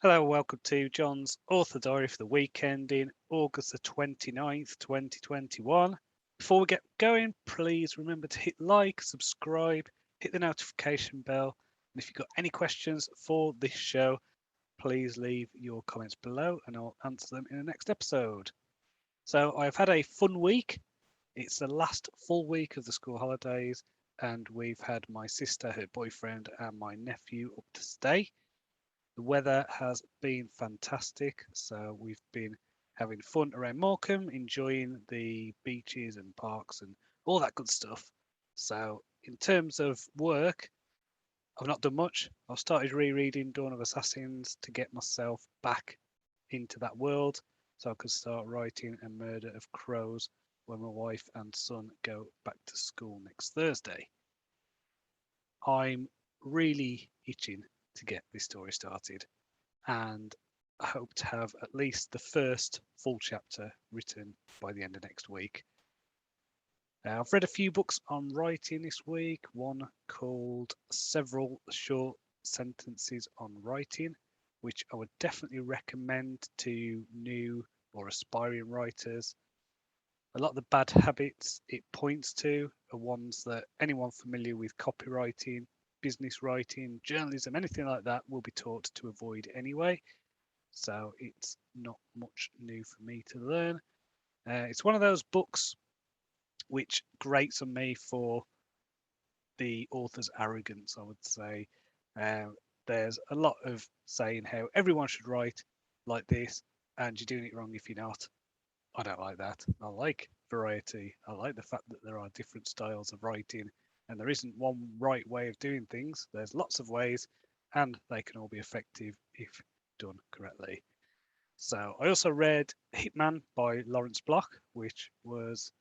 Hello, welcome to John's Author Diary for the weekend in August the 29th, 2021. Before we get going, please remember to hit like, subscribe, hit the notification bell, and if you've got any questions for this show, please leave your comments below and I'll answer them in the next episode. So, I've had a fun week. It's the last full week of the school holidays, and we've had my sister, her boyfriend, and my nephew up to stay. The weather has been fantastic, so we've been having fun around Morecambe, enjoying the beaches and parks and all that good stuff. So, in terms of work, I've not done much. I've started rereading Dawn of Assassins to get myself back into that world so I could start writing A Murder of Crows when my wife and son go back to school next Thursday. I'm really itching to get this story started, and I hope to have at least the first full chapter written by the end of next week. I've read a few books on writing this week, one called Several Short Sentences on Writing, which I would definitely recommend to new or aspiring writers. A lot of the bad habits it points to are ones that anyone familiar with copywriting, business writing, journalism, anything like that will be taught to avoid anyway. So it's not much new for me to learn. It's one of those books which grates on me for the author's arrogance, I would say. Uh, there's a lot of saying how everyone should write like this, and you're doing it wrong if you're not. I don't like that. I like variety. I like the fact that there are different styles of writing, and there isn't one right way of doing things. There's lots of ways, and they can all be effective if done correctly. So I also read Hitman by Lawrence Block, which was,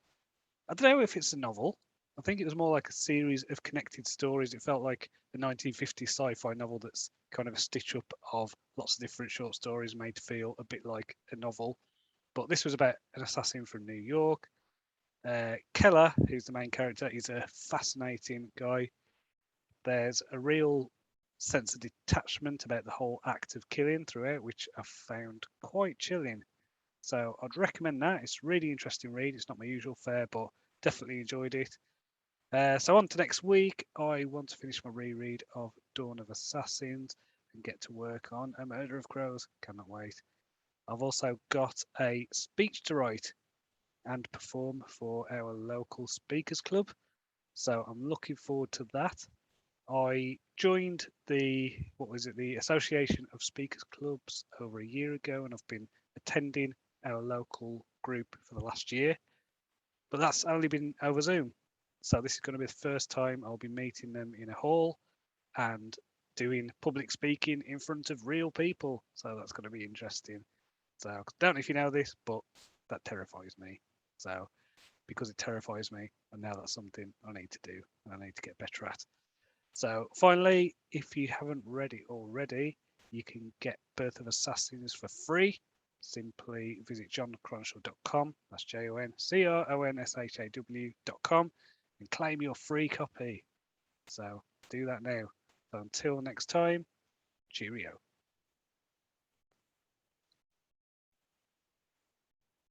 I don't know if it's a novel. I think it was more like a series of connected stories. It felt like a 1950s sci-fi novel that's kind of a stitch up of lots of different short stories made to feel a bit like a novel. But this was about an assassin from New York. Keller, who's the main character, is a fascinating guy. There's a real sense of detachment about the whole act of killing throughout, which I found quite chilling. So I'd recommend that. It's a really interesting read. It's not my usual fare, but definitely enjoyed it. So on to next week. I want to finish my reread of Dawn of Assassins and get to work on A Murder of Crows. Cannot wait. I've also got a speech to write and perform for our local speakers club. So I'm looking forward to that. I joined the Association of Speakers Clubs over a year ago, and I've been attending our local group for the last year, but that's only been over Zoom. So this is going to be the first time I'll be meeting them in a hall and doing public speaking in front of real people. So that's going to be interesting. So I don't know if you know this, but that terrifies me. So because it terrifies me, and now that's something I need to do and I need to get better at. So finally, if you haven't read it already, you can get Birth of Assassins for free. Simply visit johncronshaw.com, that's JONCRONSHAW.com, and claim your free copy. So do that now. So until next time, cheerio.